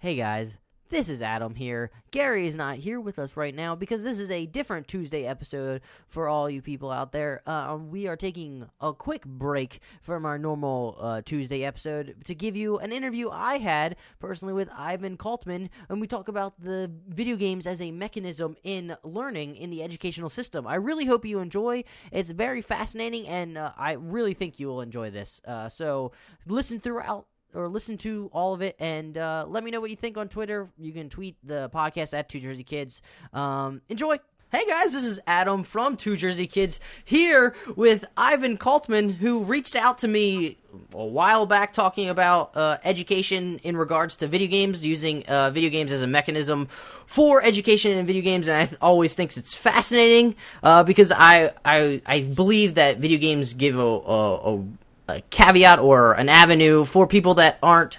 Hey guys, this is Adam here. Gary is not here with us right now because this is a different Tuesday episode for all you people out there. We are taking a quick break from our normal Tuesday episode to give you an interview I had personally with Ivan Kaltman, and we talk about the video games as a mechanism in learning in the educational system. I really hope you enjoy. It's very fascinating, and I really think you will enjoy this. So listen throughout. Or listen to all of it, and let me know what you think on Twitter. You can tweet the podcast at Two Jersey Kids. Enjoy! Hey guys, this is Adam from Two Jersey Kids here with Ivan Kaltman, who reached out to me a while back talking about education in regards to video games, using video games as a mechanism for education in video games, and I always think it's fascinating because I believe that video games give a caveat or an avenue for people that aren't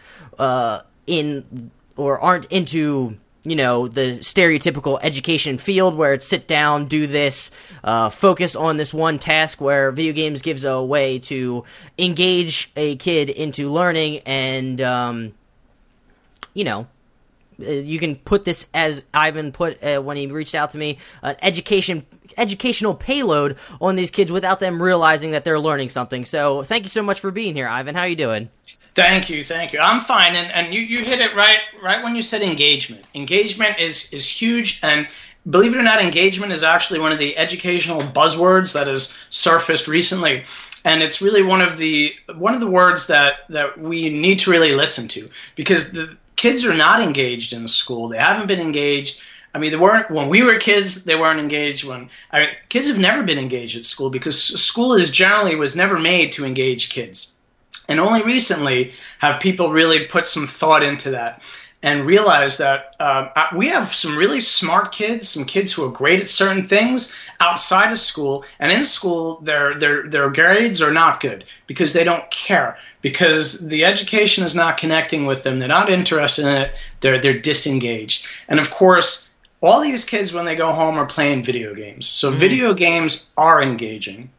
into, you know, the stereotypical education field where it's sit down, do this, focus on this one task, where video games gives a way to engage a kid into learning. And you know, you can put this, as Ivan put when he reached out to me, an educational payload on these kids without them realizing that they're learning something. So thank you so much for being here, Ivan. How are you doing? Thank you. I'm fine, and you hit it right when you said engagement. Engagement is huge, and believe it or not, engagement is actually one of the educational buzzwords that has surfaced recently, and it's really one of the words that we need to really listen to, because the kids are not engaged in school. They haven't been engaged. I mean, they weren't when we were kids. They weren't engaged kids have never been engaged at school, because school was never made to engage kids. And only recently have people really put some thought into that and realized that we have some really smart kids, some kids who are great at certain things outside of school, and in school their grades are not good because they don't care, because the education is not connecting with them. They're not interested in it. They're disengaged. And of course, all these kids, when they go home, are playing video games. So video games are engaging.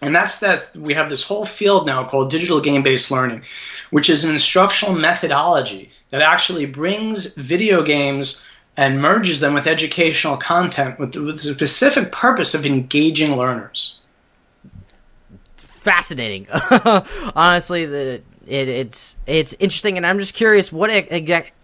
And that's we have this whole field now called digital game-based learning, which is an instructional methodology that actually brings video games and merges them with educational content with the specific purpose of engaging learners. Fascinating. Honestly, it's interesting, and I'm just curious, what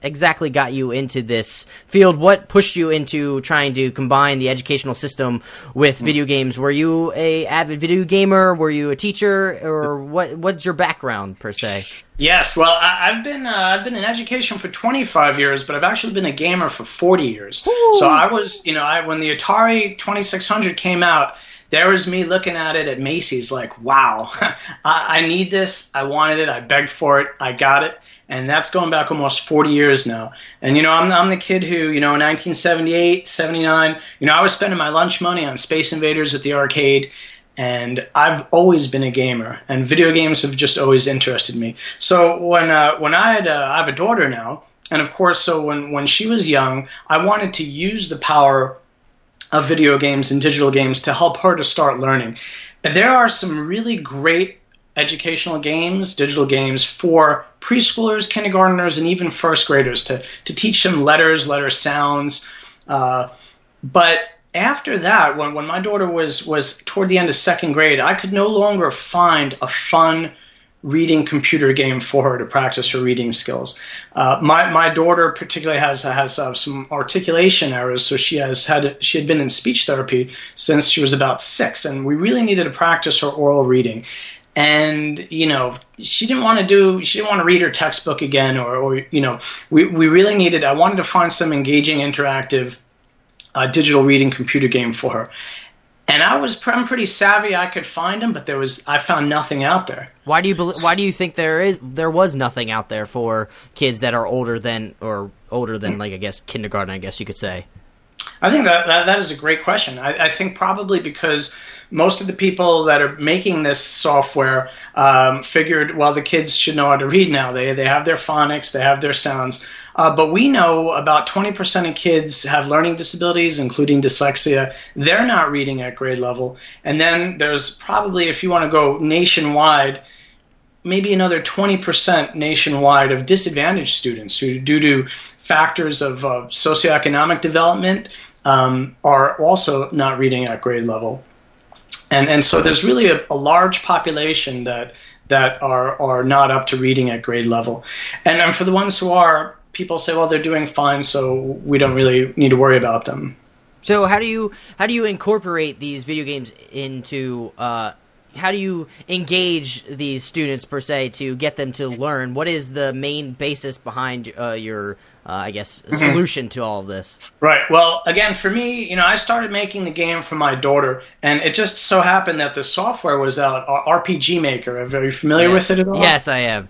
exactly got you into this field? What pushed you into trying to combine the educational system with video games? Were you a avid video gamer? Were you a teacher, or what's your background per se? Yes, well, I've been in education for 25 years, but I've actually been a gamer for 40 years. Ooh. So I was, when the Atari 2600 came out, there was me looking at it at Macy's like, wow, I need this. I wanted it. I begged for it. I got it. And that's going back almost 40 years now. And, I'm the kid who, in 1978, 79, I was spending my lunch money on Space Invaders at the arcade. And I've always been a gamer, and video games have just always interested me. So when I have a daughter now, and of course, so when she was young, I wanted to use the power of video games and digital games to help her to start learning. And there are some really great educational games, digital games, for preschoolers, kindergartners, and even first graders to teach them letter sounds. But after that, when my daughter was toward the end of second grade, I could no longer find a fun reading computer game for her to practice her reading skills. My daughter particularly has some articulation errors, so she had been in speech therapy since she was about 6, and we really needed to practice her oral reading. And she didn't want to read her textbook again, or we really needed. I wanted to find some engaging, interactive digital reading computer game for her. And I'm pretty savvy. I could find them, but I found nothing out there. Why do you think there was nothing out there for kids that are older than like, I guess, kindergarten, I guess you could say? I think that is a great question. I think probably because most of the people that are making this software figured, well, the kids should know how to read now. They have their phonics, they have their sounds. But we know about 20% of kids have learning disabilities, including dyslexia. They're not reading at grade level. And then there's probably, if you want to go nationwide, maybe another 20% nationwide of disadvantaged students who, due to factors of socioeconomic development, are also not reading at grade level. And so there's really a large population that are not up to reading at grade level. And for the ones who are, people say, well, they're doing fine, so we don't really need to worry about them. So how do you incorporate these video games into how do you engage these students per se to get them to learn? What is the main basis behind your I guess solution to all of this? Right. Well, again, for me, I started making the game for my daughter, and it just so happened that the software was out, RPG Maker. Are you familiar with it at all? Yes, I am.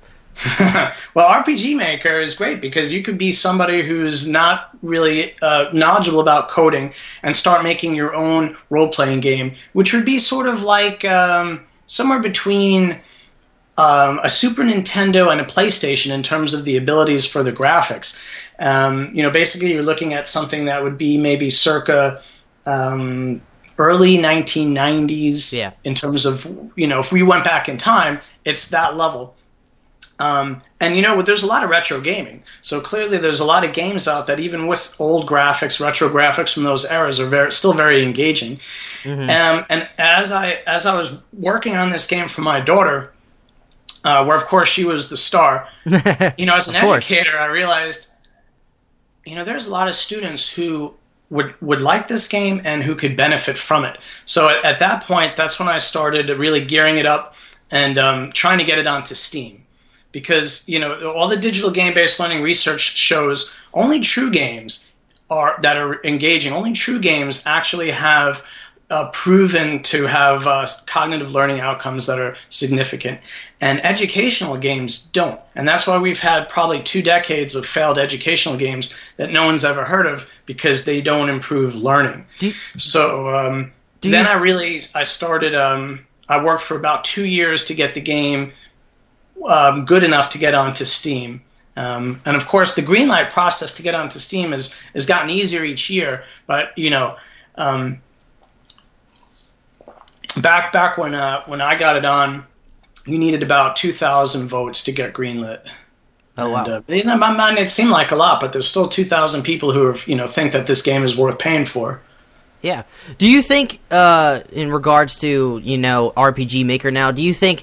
Well, RPG Maker is great because you could be somebody who's not really knowledgeable about coding and start making your own role-playing game, which would be sort of like somewhere between a Super Nintendo and a PlayStation in terms of the abilities for the graphics. Basically you're looking at something that would be maybe circa early 1990s in terms of, if we went back in time, it's that level. And there's a lot of retro gaming. So clearly there's a lot of games out that even with old graphics, retro graphics from those eras are still very engaging. Mm-hmm. And as I was working on this game for my daughter, where of course she was the star, as an educator, I realized, there's a lot of students who would like this game and who could benefit from it. So at that point, that's when I started really gearing it up and trying to get it onto Steam. Because, all the digital game-based learning research shows only true games that are engaging. Only true games actually have proven to have cognitive learning outcomes that are significant. And educational games don't. And that's why we've had probably 2 decades of failed educational games that no one's ever heard of because they don't improve learning. I started, I worked for about 2 years to get the game good enough to get onto Steam. And of course, the greenlight process to get onto Steam has gotten easier each year. But back when I got it on, you needed about 2,000 votes to get greenlit. Oh wow! And, in my mind, it seemed like a lot, but there's still 2,000 people who think that this game is worth paying for. Yeah. Do you think, in regards to RPG Maker now, do you think?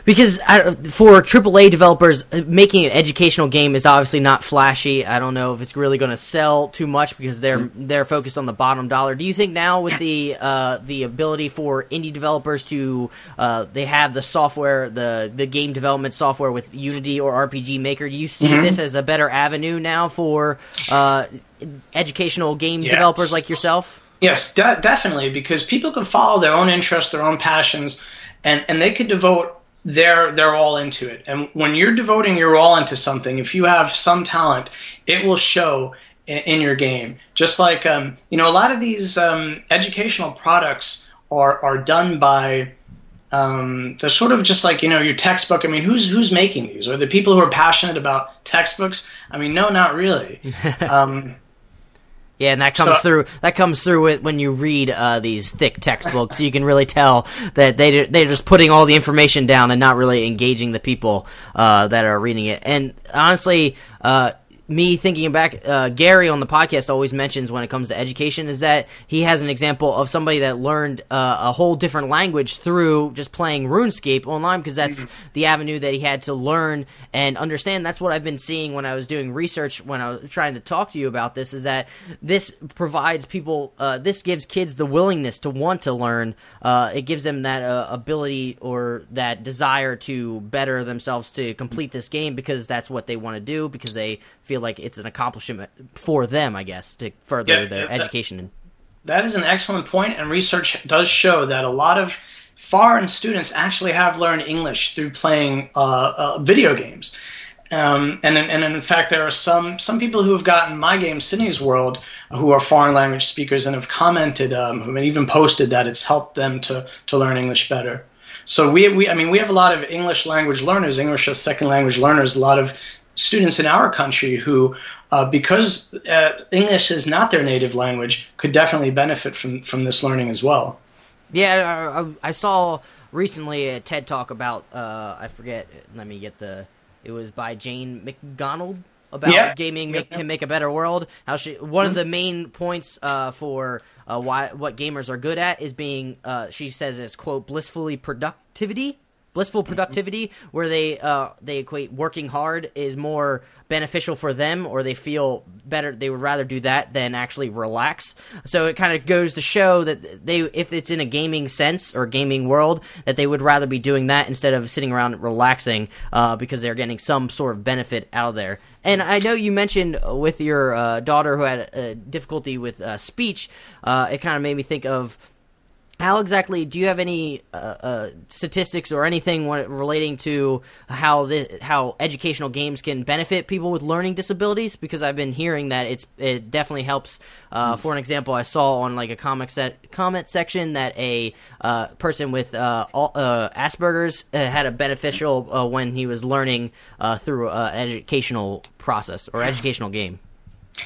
Because for AAA developers, making an educational game is obviously not flashy. I don't know if it's really going to sell too much because they're focused on the bottom dollar. Do you think now with the ability for indie developers to they have the software, the game development software with Unity or RPG Maker, do you see this as a better avenue now for educational game developers like yourself? Yes, definitely, because people can follow their own interests, their own passions, and they could devote they're all into it. And when you're devoting your all into something, if you have some talent, it will show in your game. Just like a lot of these educational products are done by they're sort of just like your textbook. I mean, who's making these? Are the people who are passionate about textbooks? I mean, no, not really. Yeah, and that comes through when you read these thick textbooks. You can really tell that they're just putting all the information down and not really engaging the people that are reading it. And honestly, me thinking back, Gary on the podcast always mentions when it comes to education is that he has an example of somebody that learned a whole different language through just playing RuneScape online, because that's the avenue that he had to learn and understand. That's what I've been seeing when I was doing research, when I was trying to talk to you about this, is that this provides people, this gives kids the willingness to want to learn. It gives them that ability or that desire to better themselves to complete this game because that's what they want to do, because they feel like it's an accomplishment for them, I guess, to further their education. That is an excellent point, and research does show that a lot of foreign students actually have learned English through playing video games. And in fact, there are some people who have gotten my game, Sydney's World, who are foreign language speakers and have commented, who even posted that it's helped them to learn English better. So we have a lot of English language learners, English as second language learners, a lot of students in our country who, because English is not their native language, could definitely benefit from this learning as well. Yeah, I saw recently a TED Talk about I forget. Let me get it was by Jane McDonald about gaming can make a better world. How one of the main points for what gamers are good at is being she says it's quote blissful productivity, where they equate working hard is more beneficial for them, or they feel better. They would rather do that than actually relax. So it kind of goes to show that if it's in a gaming sense or gaming world, that they would rather be doing that instead of sitting around relaxing, because they're getting some sort of benefit out of there. And I know you mentioned with your daughter who had difficulty with speech, it kind of made me think of how exactly, do you have any statistics or anything relating to how educational games can benefit people with learning disabilities? Because I've been hearing that it definitely helps. For an example, I saw on like a comment section that a person with Asperger's had a beneficial when he was learning through an educational process or educational game.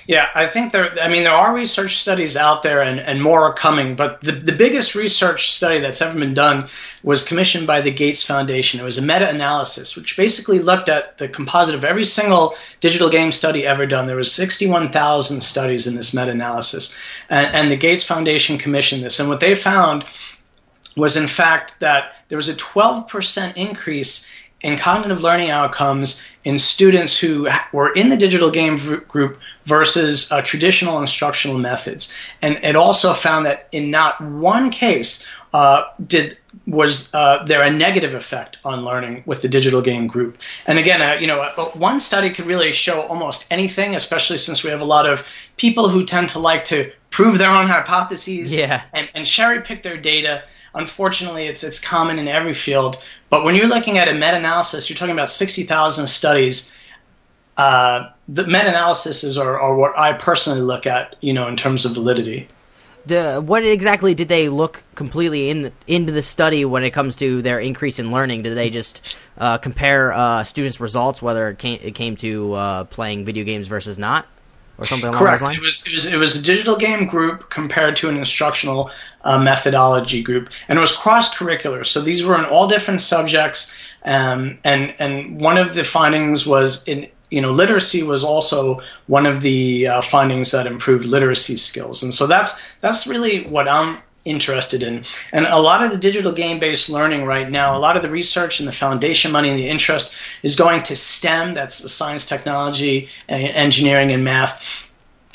Yeah, I think there are research studies out there and more are coming, but the biggest research study that's ever been done was commissioned by the Gates Foundation. It was a meta-analysis which basically looked at the composite of every single digital game study ever done. There was 61,000 studies in this meta-analysis, and the Gates Foundation commissioned this. And what they found was, in fact, that there was a 12% increase in cognitive learning outcomes in students who were in the digital game group versus traditional instructional methods. And it also found that in not one case was there a negative effect on learning with the digital game group. And again, one study could really show almost anything, especially since we have a lot of people who tend to like to prove their own hypotheses and cherry pick their data. Unfortunately, it's common in every field. But when you're looking at a meta-analysis, you're talking about 60,000 studies. The meta-analyses are what I personally look at, in terms of validity. What exactly did they look completely into the study when it comes to their increase in learning? Did they just compare students' results, whether it came to playing video games versus not? Or something along Correct. those lines? It was a digital game group compared to an instructional methodology group, and it was cross-curricular. So these were in all different subjects, and one of the findings was literacy was also one of the findings that improved literacy skills, and so that's really what I'm interested in. And a lot of the digital game-based learning right now, a lot of the research and the foundation money and the interest is going to STEM, that's the science, technology, engineering, and math,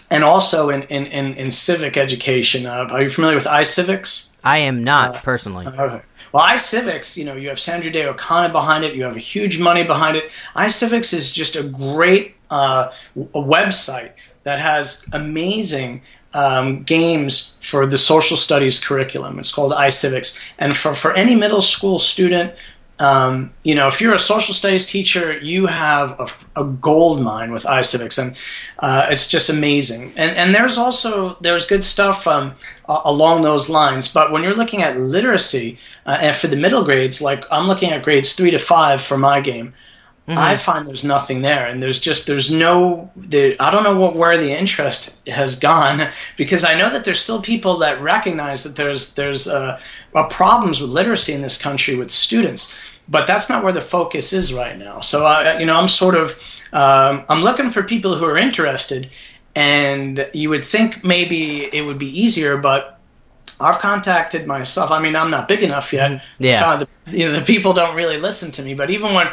and also in civic education. Are you familiar with iCivics? I am not, personally. Okay. Well, iCivics, you have Sandra Day O'Connor behind it. You have a huge money behind it. iCivics is just a great a website that has amazing games for the social studies curriculum. It's called iCivics. And for any middle school student, if you're a social studies teacher, you have a gold mine with iCivics, and it's just amazing. And there's good stuff along those lines. But when you're looking at literacy, and for the middle grades, like I'm looking at grades 3 to 5 for my game, I find there's nothing there, and I don't know where the interest has gone, because I know that there's still people that recognize that there's problems with literacy in this country with students, but that's not where the focus is right now. So I'm sort of I'm looking for people who are interested, and you would think maybe it would be easier, but I've contacted myself. I mean, I'm not big enough yet. Yeah. The people don't really listen to me. But even when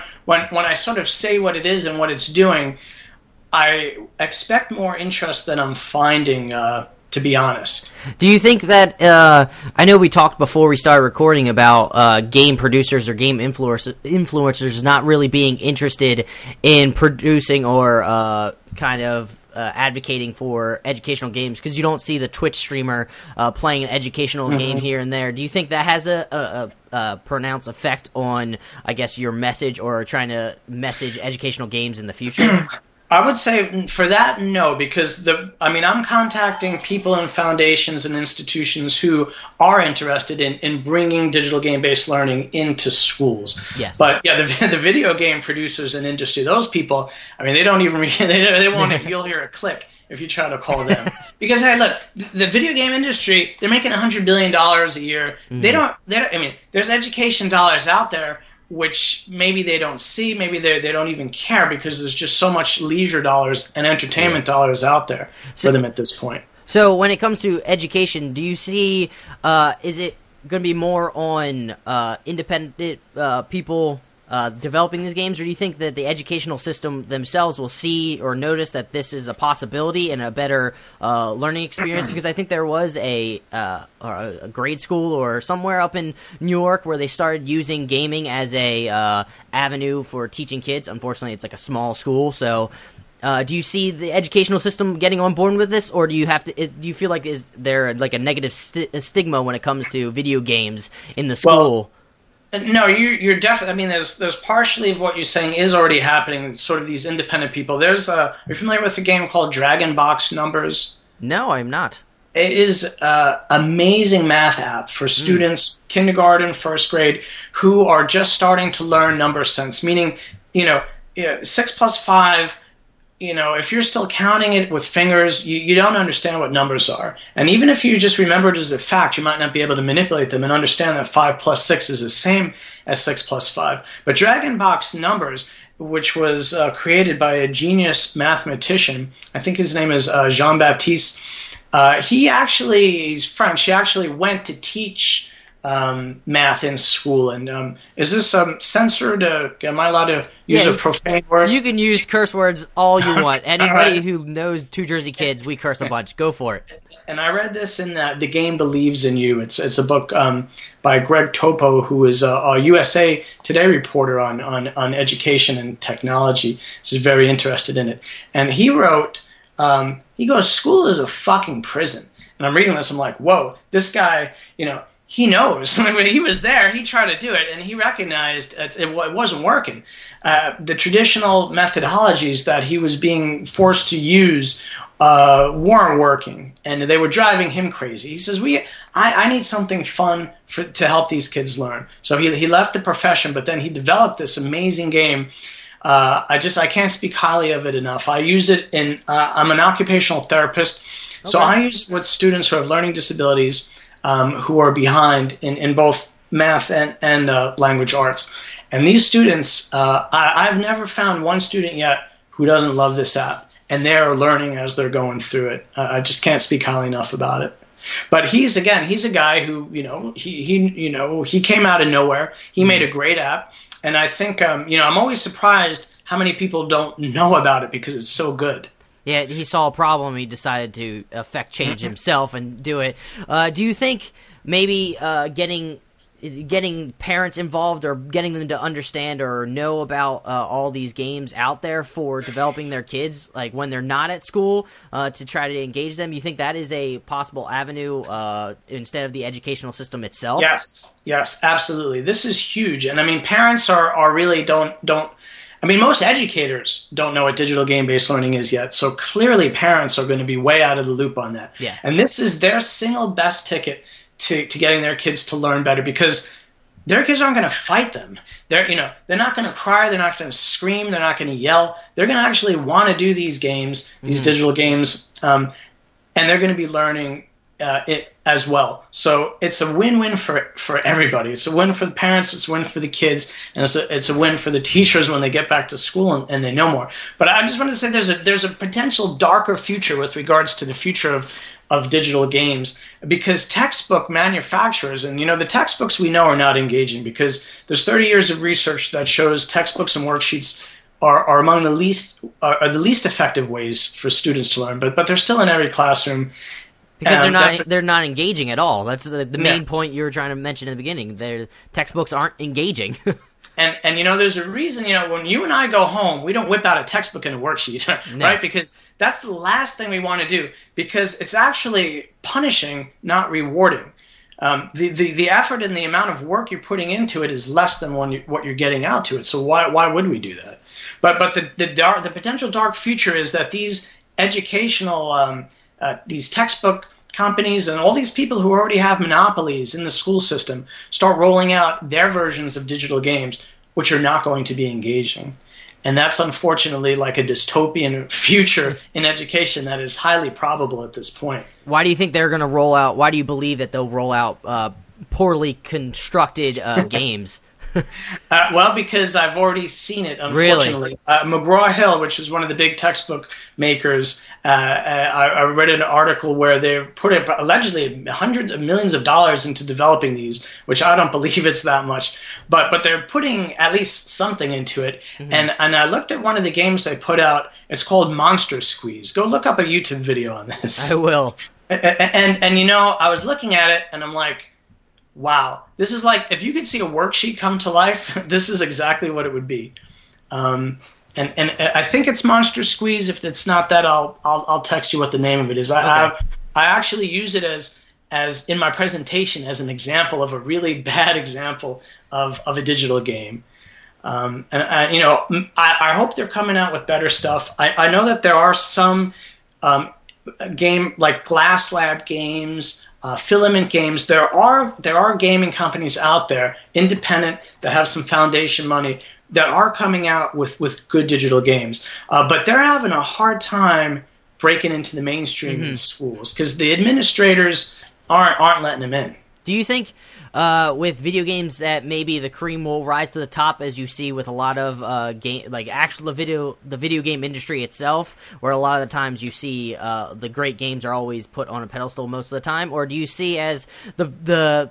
I sort of say what it is and what it's doing, I expect more interest than I'm finding, to be honest. Do you think that I know we talked before we started recording about game producers or game influencers not really being interested in producing or kind of advocating for educational games, because you don't see the Twitch streamer playing an educational game here and there. Do you think that has a pronounced effect on, I guess, your message or trying to message educational games in the future? I would say for that, no, because I'm contacting people and foundations and institutions who are interested in bringing digital game-based learning into schools. Yes. But yeah, the video game producers and industry, those people, I mean, they don't even, they won't, you'll hear a click if you try to call them. Because, hey, look, the video game industry, they're making $100 billion a year. Mm-hmm. There's education dollars out there, which maybe they don't see, maybe they don't even care, because there's just so much leisure dollars and entertainment dollars out there for them at this point. So when it comes to education, do you see, is it going to be more on independent people developing these games, or do you think that the educational system themselves will see or notice that this is a possibility and a better learning experience? Because I think there was a grade school or somewhere up in New York where they started using gaming as a avenue for teaching kids. Unfortunately, it's like a small school, so do you see the educational system getting on board with this, or do you do you feel like is there like a negative stigma when it comes to video games in the school? No, you're definitely. I mean, there's partially of what you're saying is already happening. Sort of these independent people. Are you familiar with a game called Dragon Box Numbers? No, I'm not. It is an amazing math app for students, kindergarten, first grade, who are just starting to learn number sense. Meaning, 6 plus 5. If you're still counting it with fingers, you don't understand what numbers are. And even if you just remember it as a fact, you might not be able to manipulate them and understand that 5 plus 6 is the same as 6 plus 5. But Dragon Box Numbers, which was created by a genius mathematician, I think his name is Jean-Baptiste, he's French. He actually went to teach math in school. And is this censored? Am I allowed to use a profane word? You can use curse words all you want. Anybody who knows Two Jersey Kids, we curse a bunch. Go for it. And I read this in The Game Believes in You. It's a book by Greg Topo, who is a USA Today reporter on education and technology. He's very interested in it. And he wrote, he goes, school is a fucking prison. And I'm reading this, I'm like, whoa, this guy, he knows. When he was there, he tried to do it, and he recognized it wasn't working. The traditional methodologies that he was being forced to use weren't working, and they were driving him crazy. He says, I need something fun to help these kids learn. So he left the profession, but then he developed this amazing game. I can't speak highly of it enough. I use it I'm an occupational therapist, so I use it with students who have learning disabilities, who are behind in both math and language arts. And these students, I've never found one student yet who doesn't love this app, and they're learning as they're going through it. I just can't speak highly enough about it. But he's a guy who, he came out of nowhere. He made a great app, and I think, I'm always surprised how many people don't know about it because it's so good. Yeah, he saw a problem. He decided to affect change himself and do it. Do you think maybe getting parents involved or getting them to understand or know about all these games out there for developing their kids, like when they're not at school, to try to engage them? You think that is a possible avenue instead of the educational system itself? Yes, absolutely. This is huge, and parents are really don't. Most educators don't know what digital game-based learning is yet, so clearly parents are going to be way out of the loop on that. Yeah. And this is their single best ticket to getting their kids to learn better, because their kids aren't going to fight them. They're not going to cry, they're not going to scream, they're not going to yell. They're going to actually want to do these games, these digital games, and they're going to be learning it as well. So it's a win-win for everybody. It's a win for the parents, it's a win for the kids, and it's a win for the teachers when they get back to school and they know more. But I just wanted to say there's a potential darker future with regards to the future of digital games, because textbook manufacturers, and the textbooks we know are not engaging, because there's 30 years of research that shows textbooks and worksheets are among the least effective ways for students to learn, but they're still in every classroom. Because they're not engaging at all. That's the main point you were trying to mention in the beginning. Their textbooks aren't engaging. And there's a reason, when you and I go home, we don't whip out a textbook and a worksheet, right? Because that's the last thing we want to do, because it's actually punishing, not rewarding. The effort and the amount of work you're putting into it is less than what you're getting out to it. So why would we do that? But the potential dark future is that these educational these textbook companies and all these people who already have monopolies in the school system start rolling out their versions of digital games, which are not going to be engaging. And that's unfortunately like a dystopian future in education that is highly probable at this point. Why do you think they're going to roll out? Why do you believe that they'll roll out poorly constructed games? Well, because I've already seen it, unfortunately. Really? McGraw-Hill, which is one of the big textbook makers, I read an article where they put allegedly hundreds of millions of dollars into developing these, which I don't believe it's that much. But they're putting at least something into it. Mm-hmm. And I looked at one of the games they put out. It's called Monster Squeeze. Go look up a YouTube video on this. I will. And you know, I was looking at it, and I'm like, wow, this is like, if you could see a worksheet come to life, this is exactly what it would be. And I think it's Monster Squeeze. If it's not that, I'll text you what the name of it is. Okay. I actually use it as in my presentation as an example of a really bad example of a digital game. And you know, I hope they're coming out with better stuff. I know that there are some game like Glass Lab games, Filament games. There are gaming companies out there, independent, that have some foundation money that are coming out with good digital games. But they're having a hard time breaking into the mainstream in schools because the administrators aren't letting them in. Do you think with video games that maybe the cream will rise to the top, as you see with a lot of the video game industry itself, where a lot of the times you see the great games are always put on a pedestal most of the time, or do you see as the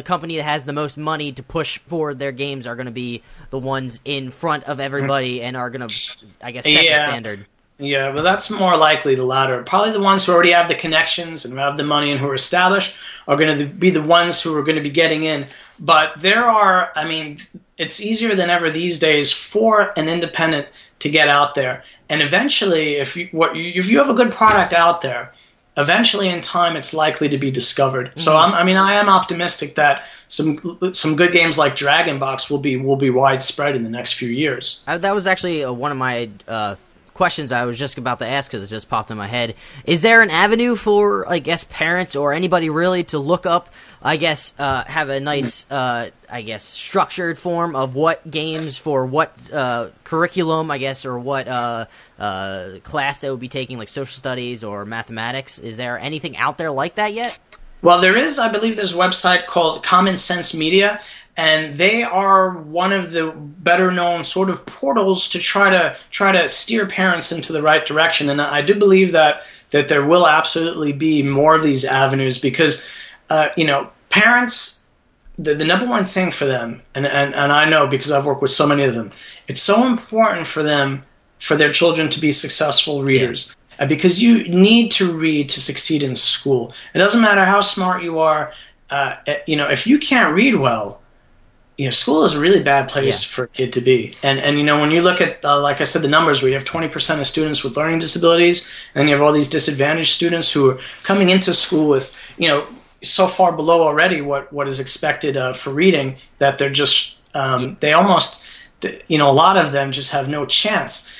company that has the most money to push forward their games are going to be the ones in front of everybody and are going to, I guess, set the standard? Yeah, but that's more likely the latter. Probably the ones who already have the connections and who have the money and who are established are going to be the ones who are going to be getting in. But it's easier than ever these days for an independent to get out there. And eventually, if you have a good product out there, eventually in time it's likely to be discovered. Mm-hmm. So I am optimistic that some good games like Dragon Box will be widespread in the next few years. That was actually one of my questions I was just about to ask because it just popped in my head. Is there an avenue for, I guess, parents or anybody really to look up, I guess, have a nice, structured form of what games for what curriculum, I guess, or what class they would be taking, like social studies or mathematics? Is there anything out there like that yet? Well, there is. I believe there's a website called Common Sense Media, and they are one of the better known sort of portals to try to steer parents into the right direction. And I do believe that there will absolutely be more of these avenues because, parents, the number one thing for them, and I know because I've worked with so many of them, it's so important for them, for their children to be successful readers. Yeah. Because you need to read to succeed in school. It doesn't matter how smart you are. If you can't read well, school is a really bad place for a kid to be. And when you look at, like I said, the numbers where you have 20% of students with learning disabilities, and you have all these disadvantaged students who are coming into school with, so far below already what is expected for reading that they're just, they almost, a lot of them just have no chance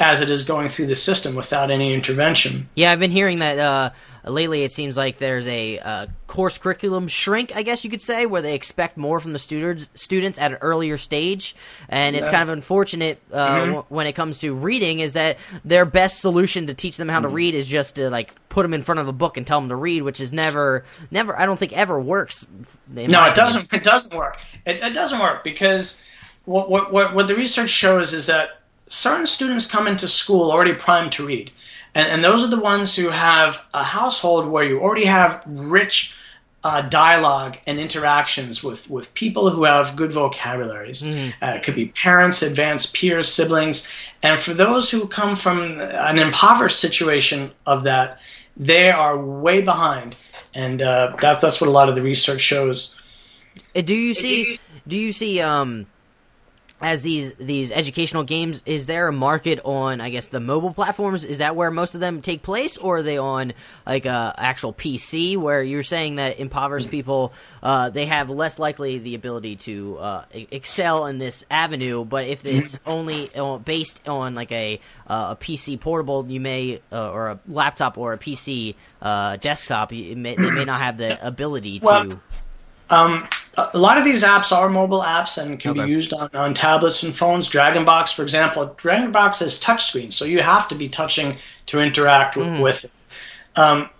as it is going through the system without any intervention. Yeah, I've been hearing that lately. It seems like there's a course curriculum shrink, I guess you could say, where they expect more from the students at an earlier stage, and it's kind of unfortunate when it comes to reading, is that their best solution to teach them how to read is just to put them in front of a book and tell them to read, which is never I don't think ever works. No, it doesn't. It doesn't work. It doesn't work because what the research shows is that certain students come into school already primed to read. And those are the ones who have a household where you already have rich dialogue and interactions with people who have good vocabularies. Mm-hmm. It could be parents, advanced peers, siblings. And for those who come from an impoverished situation of that, they are way behind. And that's what a lot of the research shows. Do you see as these educational games, is there a market on, I guess, the mobile platforms? Is that where most of them take place, or are they on like a actual PC? Where you're saying that impoverished people, they have less likely the ability to excel in this avenue, but if it's only based on like a PC portable, you may or a laptop or a PC desktop, they may not have the ability to. A lot of these apps are mobile apps and can be used on tablets and phones. Dragonbox, for example, Dragonbox is touchscreen, so you have to be touching to interact with it.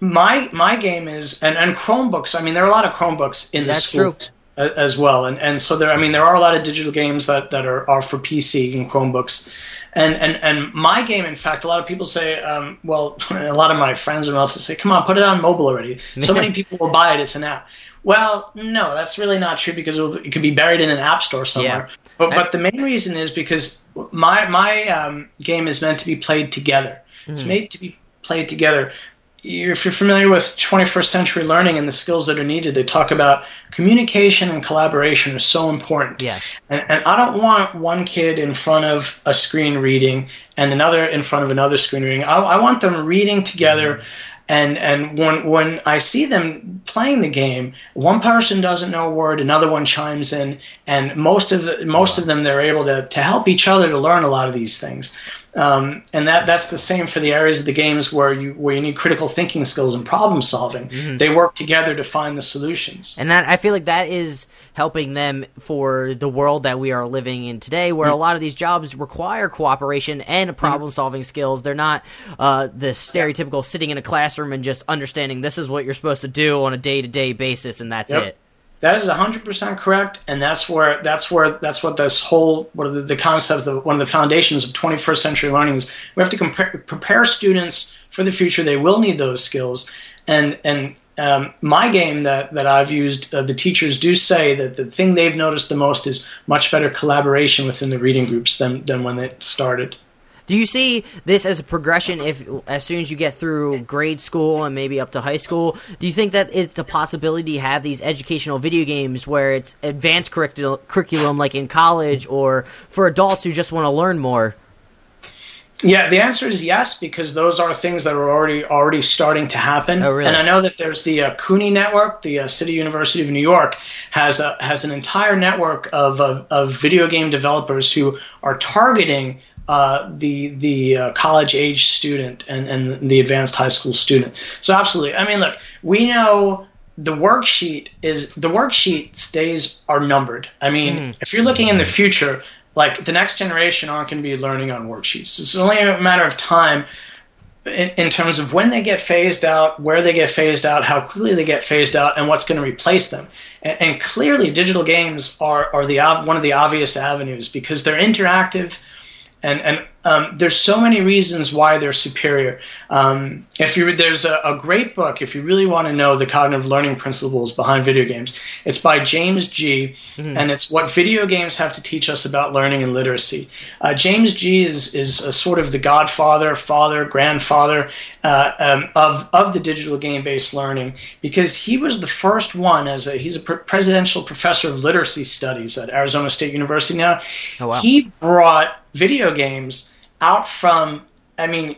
My game is, and Chromebooks, I mean, there are a lot of Chromebooks in the school as well. And so there are a lot of digital games that are for PC and Chromebooks. And my game, in fact, a lot of people say, well, a lot of my friends and relatives say, come on, put it on mobile already. So many people will buy it, it's an app. Well, no, that's really not true because it could be buried in an app store somewhere. Yeah. But the main reason is because my game is meant to be played together. It's made to be played together. If you're familiar with 21st century learning and the skills that are needed, they talk about communication and collaboration are so important. Yeah. And I don't want one kid in front of a screen reading and another in front of another screen reading. I want them reading together. And when I see them playing the game, one person doesn't know a word, another one chimes in, and most of them, they're able to help each other to learn a lot of these things. And that's the same for the areas of the games where you need critical thinking skills and problem solving. They work together to find the solutions. And that, I feel like that is helping them for the world that we are living in today, where a lot of these jobs require cooperation and problem-solving skills. They're not the stereotypical sitting in a classroom and just understanding this is what you're supposed to do on a day-to-day basis, and that's it. That is 100% correct, and that's what this whole the concept of one of the foundations of 21st century learning is. We have to prepare students for the future. They will need those skills, and my game that I've used, the teachers do say that the thing they've noticed the most is much better collaboration within the reading groups than when it started. Do you see this as a progression as soon as you get through grade school and maybe up to high school? Do you think that it's a possibility to have these educational video games where it's advanced curriculum like in college, or for adults who just want to learn more? Yeah, the answer is yes, because those are things that are already starting to happen. Oh, really? And I know that there's the CUNY network, the City University of New York has an entire network of video game developers who are targeting the college age student and the advanced high school student. So absolutely. I mean, look, we know the worksheet days are numbered. I mean, if you're looking in the future, like the next generation aren't going to be learning on worksheets. It's only a matter of time in terms of when they get phased out, where they get phased out, how quickly they get phased out, and what's going to replace them. And clearly digital games are one of the obvious avenues because they're interactive. And there's so many reasons why they're superior. There's a great book if you really want to know the cognitive learning principles behind video games. It's by James G. And it's what video games have to teach us about learning and literacy. James G. is a sort of the godfather, father, grandfather of the digital game-based learning because he was the first one. He's a presidential professor of literacy studies at Arizona State University now. Oh, wow. He brought video games out from, I mean,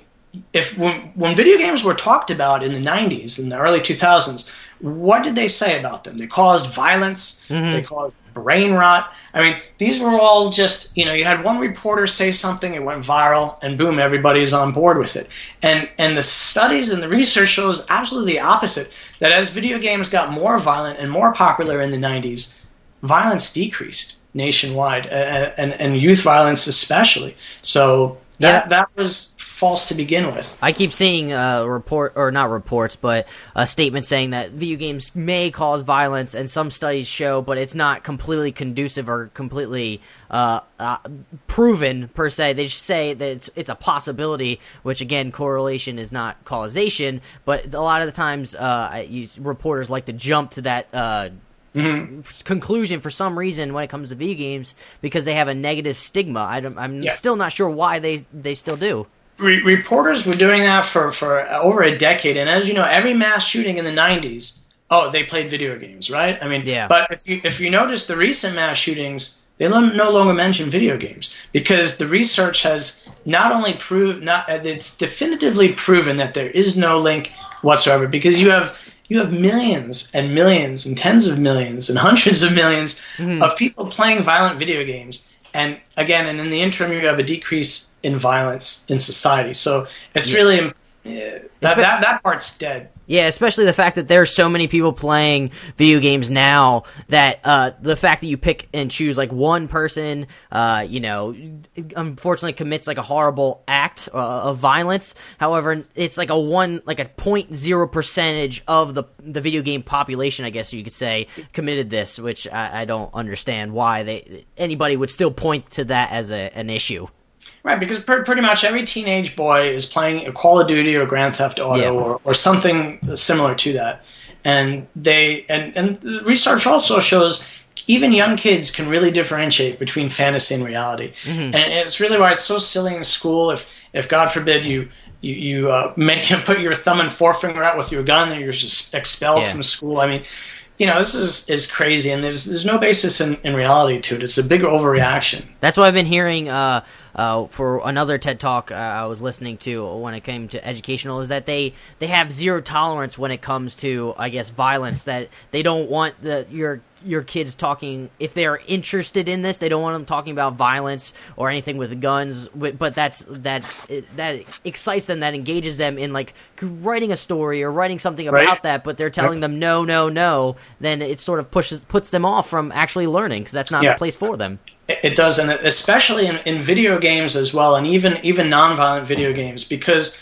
when video games were talked about in the 90s, in the early 2000s, what did they say about them? They caused violence. They caused brain rot. I mean, these were all just, you had one reporter say something, it went viral, and boom, everybody's on board with it. And the studies and the research shows absolutely the opposite, that as video games got more violent and more popular in the 90s, violence decreased nationwide, and youth violence especially. So that was false to begin with. I keep seeing not reports, but statements saying that video games may cause violence, and some studies show, but it's not completely conducive or completely proven per se. They just say that it's a possibility, which again, correlation is not causation. But a lot of the times, reporters like to jump to that conclusion for some reason when it comes to video games because they have a negative stigma. I'm still not sure why they still do. Reporters were doing that for over a decade, and as you know, every mass shooting in the 90s, they played video games, right? I mean, but if you notice the recent mass shootings, they no longer mention video games, because the research has not only it's definitively proven that there is no link whatsoever, because you have millions and millions and tens of millions and hundreds of millions of people playing violent video games. And again, and in the interim, you have a decrease in violence in society. So it's really that part's dead. Yeah, especially the fact that there are so many people playing video games now that the fact that you pick and choose like one person, unfortunately commits like a horrible act of violence. However, it's like a 0.0% of the video game population, I guess you could say, committed this, which I don't understand why anybody would still point to that as an issue. Right, because pretty much every teenage boy is playing a Call of Duty or Grand Theft Auto or something similar to that. And the research also shows even young kids can really differentiate between fantasy and reality. And it's really why it's so silly in school if God forbid you make him put your thumb and forefinger out with your gun and you're just expelled from school. I mean, this is crazy, and there's no basis in reality to it. It's a big overreaction. That's what I've been hearing for another TED Talk I was listening to when it came to educational, is that they have zero tolerance when it comes to, I guess, violence, that they don't want your kids talking, if they're interested in this, they don't want them talking about violence or anything with guns, but that excites them, that engages them in like writing a story or writing something about that, but they're telling them no, then it sort of puts them off from actually learning, because that's not the place for them. It does, and especially in video games as well, and even nonviolent video games, because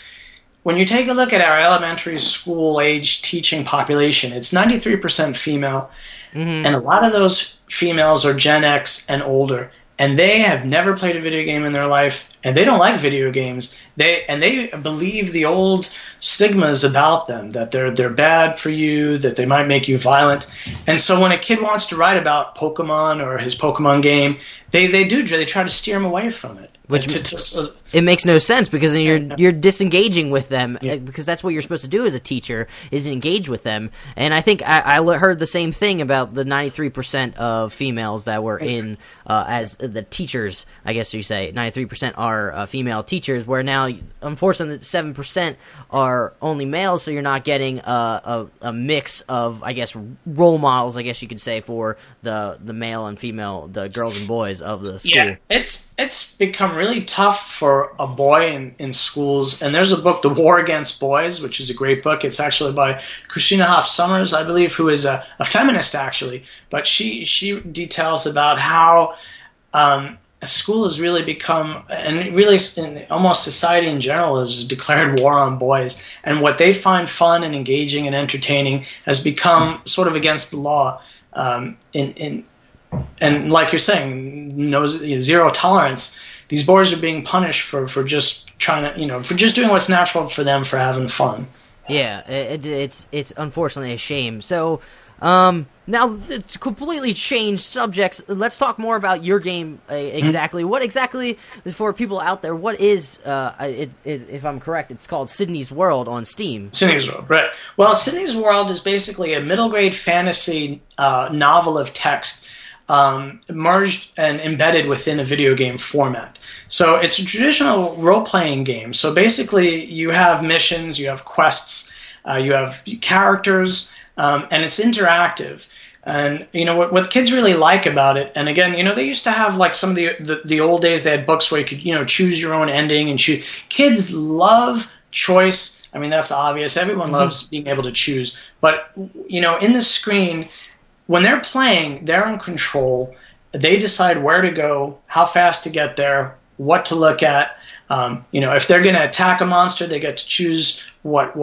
when you take a look at our elementary school age teaching population, it's 93% female, and a lot of those females are Gen X and older, and they have never played a video game in their life, and they don't like video games. They believe the old stigmas about them, that they're bad for you, that they might make you violent. And so when a kid wants to write about Pokemon or his Pokemon game, they try to steer him away from it. Which it makes no sense, because then you're disengaging with them, because that's what you're supposed to do as a teacher, is engage with them. And I think I heard the same thing about the 93% of females that were in as the teachers, I guess you say. 93% are female teachers, where now, unfortunately, 7% are only males, so you're not getting a mix of, I guess, role models, I guess you could say, for the male and female, the girls and boys of the school. Yeah, it's become really tough for a boy in schools, and there's a book, The War Against Boys, which is a great book. It's actually by Christina Hoff Sommers, I believe, who is a feminist, actually, but she details about how school has really become, and really almost society in general, has declared war on boys, and what they find fun and engaging and entertaining has become sort of against the law. And like you're saying, zero tolerance. These boys are being punished for just trying to, for just doing what's natural for them, for having fun. Yeah, it's unfortunately a shame. So, now to completely change subjects, let's talk more about your game exactly. What exactly, for people out there, what is, if I'm correct, it's called Sydney's World on Steam. Sydney's World, right. Well, Sydney's World is basically a middle grade fantasy novel of text, merged and embedded within a video game format. So it's a traditional role-playing game. So basically you have missions, you have quests, you have characters, and it's interactive. And what kids really like about it, and again, they used to have, like, some of the old days, they had books where you could choose your own ending and choose. Kids love choice. I mean, that's obvious. Everyone loves being able to choose. But in the screen, when they're playing, they're in control. They decide where to go, how fast to get there, what to look at. If they're going to attack a monster, they get to choose what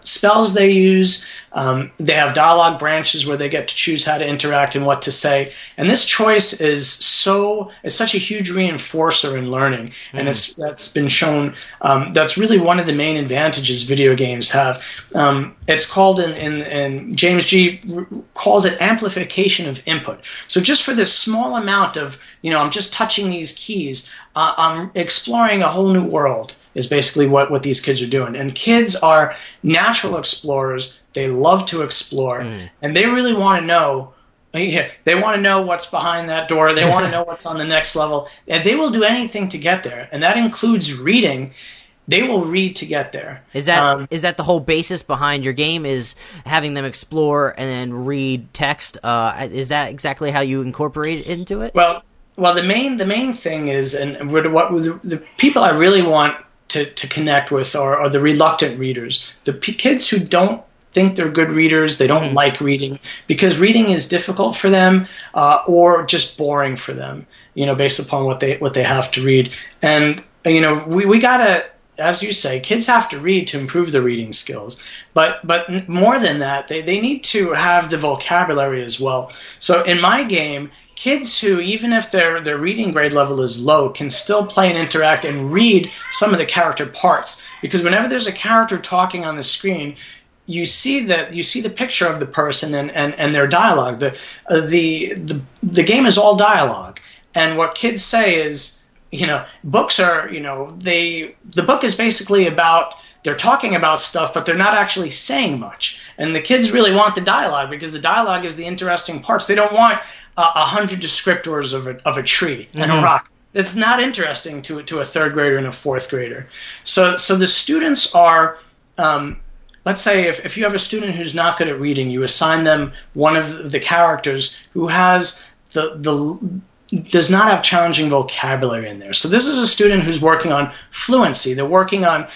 spells they use. They have dialogue branches where they get to choose how to interact and what to say. And this choice is such a huge reinforcer in learning. And that's been shown. That's really one of the main advantages video games have. It's called, in James G. calls it amplification of input. So just for this small amount of, I'm just touching these keys, I'm exploring a whole new world, is basically what these kids are doing. And kids are natural explorers. They love to explore, and they really want to know Yeah, they want to know what's behind that door. They want to know what's on the next level. And they will do anything to get there. And that includes reading. They will read to get there. Is that the whole basis behind your game, is having them explore and then read text? Is that exactly how you incorporate it into it? Well, the main thing is, and what the people I really want to connect with are the reluctant readers, the kids who don't think they're good readers. They don't like reading because reading is difficult for them, or just boring for them. Based upon what they have to read. And we gotta, as you say, kids have to read to improve their reading skills. But more than that, they need to have the vocabulary as well. So in my game, kids who, even if their reading grade level is low, can still play and interact and read some of the character parts. Because whenever there's a character talking on the screen, you see the picture of the person and their dialogue. The game is all dialogue. And what kids say is, books are, the book is basically about, they're talking about stuff, but they're not actually saying much. And the kids really want the dialogue because the dialogue is the interesting parts. They don't want 100 descriptors of a tree and a rock. It's not interesting to a third grader and a fourth grader. So the students are, let's say if you have a student who's not good at reading, you assign them one of the characters who has does not have challenging vocabulary in there. So this is a student who's working on fluency. They're working on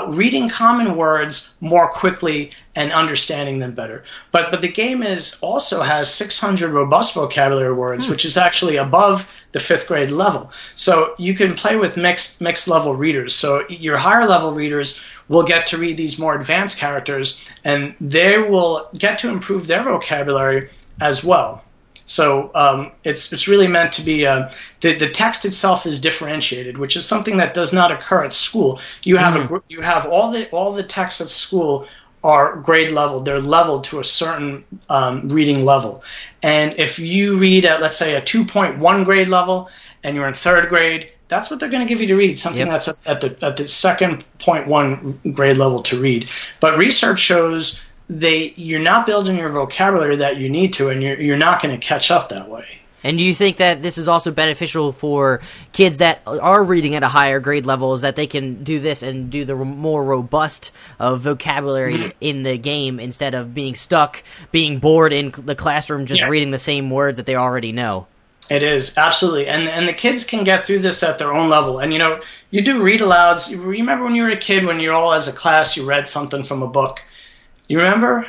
reading common words more quickly and understanding them better. But the game also has 600 robust vocabulary words, which is actually above the 5th grade level. So you can play with mixed level readers. So your higher level readers will get to read these more advanced characters, and they will get to improve their vocabulary as well. So it's really meant to be the text itself is differentiated, which is something that does not occur at school. You have you have all the texts at school are grade level. They're leveled to a certain reading level. And if you read at, let's say, a 2.1 grade level and you're in 3rd grade, that's what they're going to give you to read, something that's at the 2.1 grade level to read. But research shows you're not building your vocabulary that you need to, and you're not going to catch up that way. And do you think that this is also beneficial for kids that are reading at a higher grade level, is that they can do this and do the more robust vocabulary in the game instead of being stuck, being bored in the classroom, just reading the same words that they already know? It is, absolutely. And the kids can get through this at their own level. And, you do read alouds. You remember when you were a kid, when you're all as a class, you read something from a book? You remember?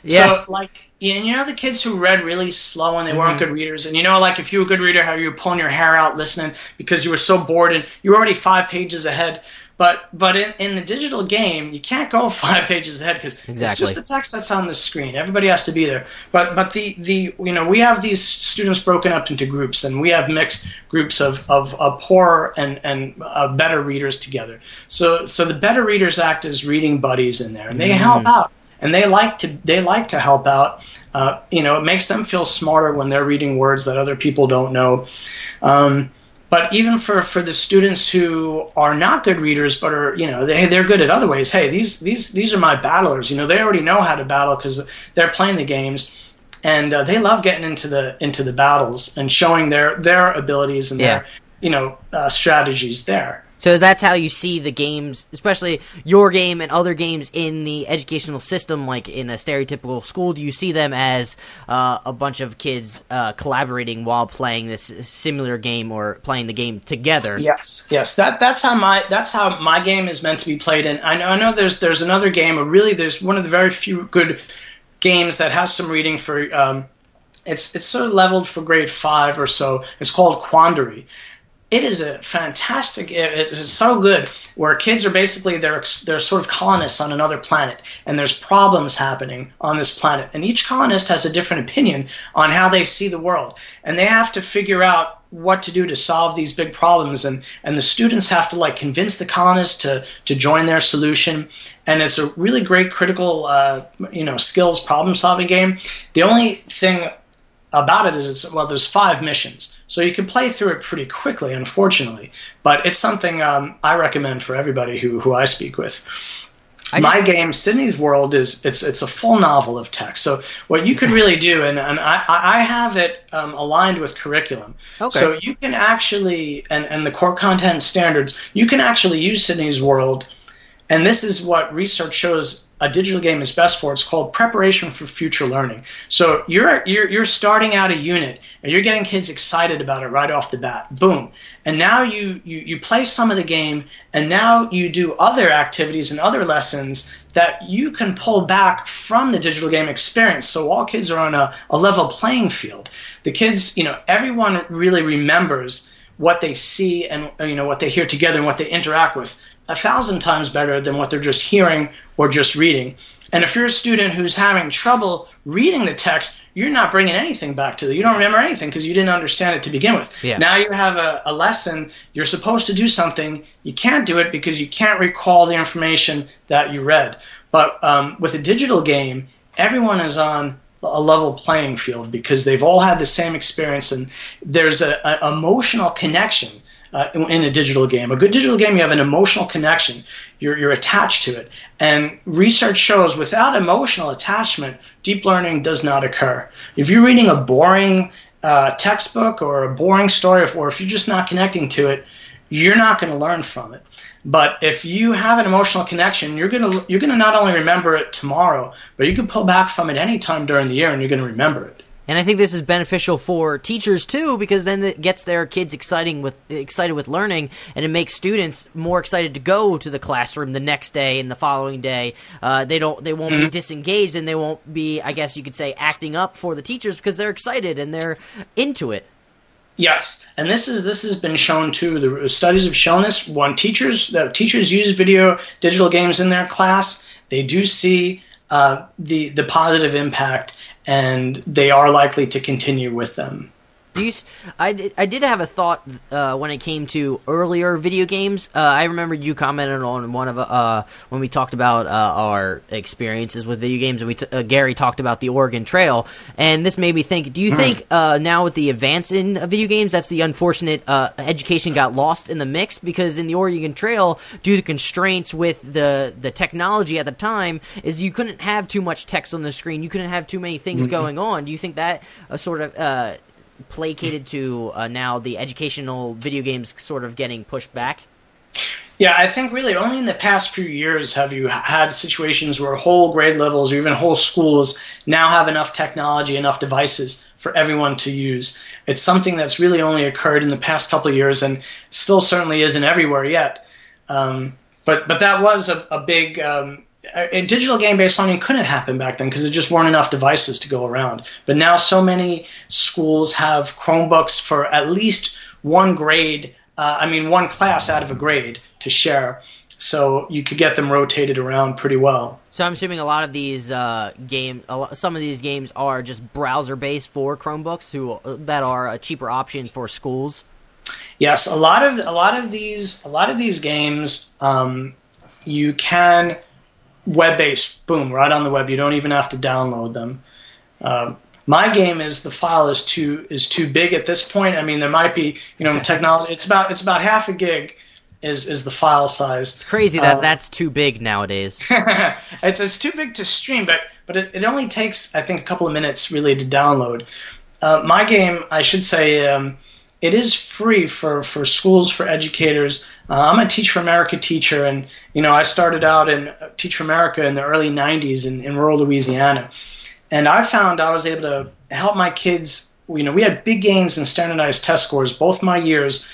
Yeah. So, and the kids who read really slow and they weren't good readers. And if you were a good reader, how you were pulling your hair out listening because you were so bored and you were already 5 pages ahead. But in the digital game, you can't go 5 pages ahead because it's just the text that's on the screen. Everybody has to be there. But we have these students broken up into groups, and we have mixed groups of poorer and better readers together. So the better readers act as reading buddies in there, and they help out, and they like to help out. It makes them feel smarter when they're reading words that other people don't know. But even for the students who are not good readers, but are they're good at other ways. Hey, these are my battlers. They already know how to battle because they're playing the games, and they love getting into the battles and showing their abilities and their strategies there. So that's how you see the games, especially your game and other games in the educational system, like in a stereotypical school. Do you see them as a bunch of kids collaborating while playing this similar game or playing the game together? Yes. That's how my game is meant to be played. And I know there's another game. There's one of the very few good games that has some reading for. It's sort of leveled for grade 5 or so. It's called Quandary. It is a fantastic. It is so good. Where kids are basically they're sort of colonists on another planet, and there's problems happening on this planet, and each colonist has a different opinion on how they see the world, and they have to figure out what to do to solve these big problems, and the students have to convince the colonists to join their solution, and it's a really great critical skills problem solving game. The only thing about it is there's 5 missions. So you can play through it pretty quickly, unfortunately. But it's something I recommend for everybody who I speak with. My game, Sydney's World, it's a full novel of text. So what you could really do, and I have it aligned with curriculum. Okay. So you can actually, and the core content standards, you can actually use Sydney's World. And this is what research shows a digital game is best for. It's called preparation for future learning. So you're starting out a unit and you're getting kids excited about it right off the bat. Boom. And now you play some of the game, and now you do other activities and other lessons that you can pull back from the digital game experience. So all kids are on a level playing field. The kids, everyone really remembers what they see and what they hear together and what they interact with 1,000 times better than what they're just hearing or just reading. And if you're a student who's having trouble reading the text, you're not bringing anything back to it. You don't remember anything because you didn't understand it to begin with. Yeah. Now you have a lesson. You're supposed to do something. You can't do it because you can't recall the information that you read. But with a digital game, everyone is on a level playing field because they've all had the same experience, and there's an emotional connection in a digital game. A good digital game, you have an emotional connection. You're attached to it. And research shows without emotional attachment, deep learning does not occur. If you're reading a boring textbook or a boring story, or if you're just not connecting to it, you're not going to learn from it. But if you have an emotional connection, you're gonna not only remember it tomorrow, but you can pull back from it any time during the year and you're going to remember it. And I think this is beneficial for teachers too, because then it gets their kids excited with learning, and it makes students more excited to go to the classroom the next day and the following day. They won't be disengaged, and they won't be, I guess you could say, acting up for the teachers because they're excited and they're into it. Yes, and this has been shown too. The studies have shown this. When teachers use digital games in their class, they do see the positive impact, and they are likely to continue with them. I did have a thought when it came to earlier video games. I remember you commented on one of when we talked about our experiences with video games, and Gary talked about the Oregon Trail, and this made me think. Do you think now with the advance in video games, that's the unfortunate education got lost in the mix? Because in the Oregon Trail, due to constraints with the technology at the time, is you couldn't have too much text on the screen, you couldn't have too many things going on. Do you think that sort of placated to now the educational video games sort of getting pushed back? Yeah, I think really only in the past few years have you had situations where whole grade levels or even whole schools now have enough technology, enough devices for everyone to use. It's something that's really only occurred in the past couple of years, and still certainly isn't everywhere yet. But that was a big digital game-based learning couldn't happen back then because there just weren't enough devices to go around. But now so many schools have Chromebooks for at least one grade, one class out of a grade to share. So you could get them rotated around pretty well. So I'm assuming a lot of these some of these games are just browser-based for Chromebooks that are a cheaper option for schools. Yes, a lot of these games you can web-based, boom, right on the web. You don't even have to download them. My game the file is too big at this point. I mean, there might be technology. It's about half a gig is the file size. It's crazy that's too big nowadays. It's too big to stream, but it only takes, I think, a couple of minutes really to download. My game, I should say. It is free for schools, for educators. I'm a Teach for America teacher, and I started out in Teach for America in the early 90s in rural Louisiana. And I found I was able to help my kids. We had big gains in standardized test scores both my years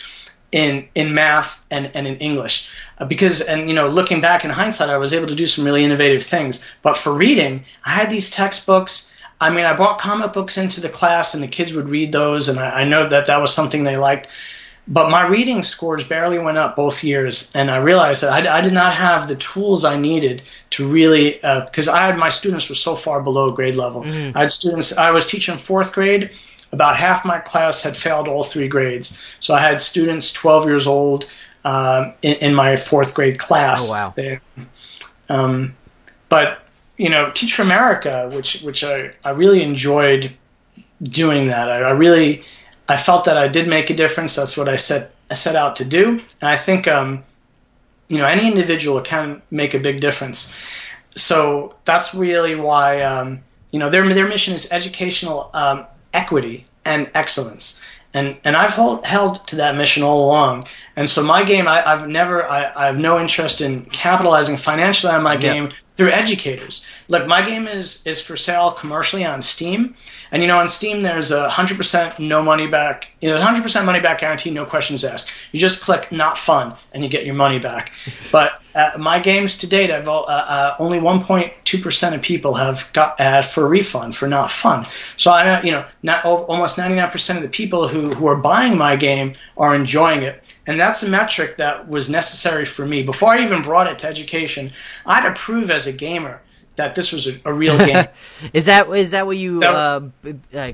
in math and in English. Looking back in hindsight, I was able to do some really innovative things. But for reading, I had these textbooks. I brought comic books into the class, and the kids would read those, and I know that was something they liked. But my reading scores barely went up both years, and I realized that I did not have the tools I needed to really, because my students were so far below grade level. I had students, I was teaching fourth grade. About half my class had failed all three grades. So I had students 12 years old in my fourth grade class. Oh, wow. But Teach for America, which I really enjoyed doing that. I felt that I did make a difference. That's what I set out to do. And I think any individual can make a big difference. So that's really why their mission is educational equity and excellence, and I've held to that mission all along. And so my game, I have no interest in capitalizing financially on my game through educators. Look, my game is for sale commercially on Steam, and on Steam there's 100% no money back, 100% money back guarantee, no questions asked. You just click not fun and you get your money back. But my games to date, I've only 1.2% of people have got for a refund for not fun. So almost 99% of the people who are buying my game are enjoying it. And that's a metric that was necessary for me. Before I even brought it to education, I had to prove as a gamer that this was a real game. Is that what you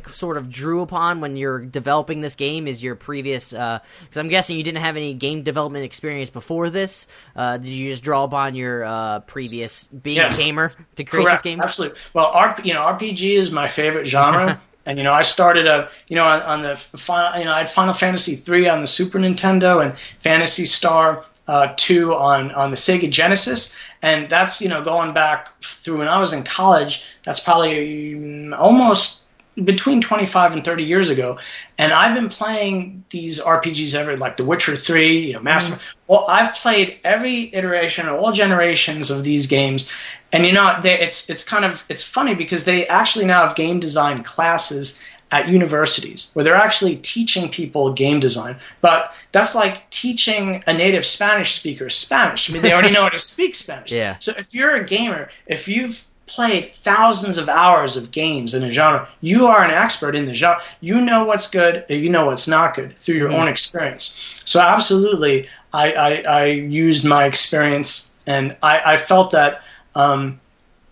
sort of drew upon when you're developing this game? Is your previous? Because I'm guessing you didn't have any game development experience before this. Did you just draw upon your previous being a gamer to create this game? Absolutely. Well, RPG is my favorite genre. And I started on the I had Final Fantasy 3 on the Super Nintendo and Phantasy Star 2 on the Sega Genesis, and that's going back through when I was in college. That's probably almost between 25 and 30 years ago, and I've been playing these RPGs ever, like The Witcher 3, Mass. Well, I've played every iteration of all generations of these games, and it's funny because they actually now have game design classes at universities where they're actually teaching people game design. But that's like teaching a native Spanish speaker Spanish. I mean, they already know how to speak Spanish. Yeah. So if you're a gamer, if you've played thousands of hours of games in a genre, you are an expert in the genre. You know what's good, you know what's not good through your own experience. So absolutely, I used my experience, and I felt that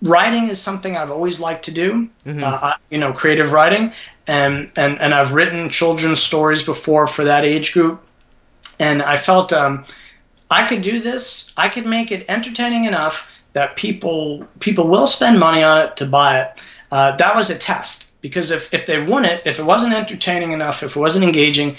writing is something I've always liked to do, creative writing, and I've written children's stories before for that age group, and I felt I could do this. I could make it entertaining enough that people will spend money on it to buy it. That was a test, because if they wouldn't, if it wasn't entertaining enough, if it wasn't engaging,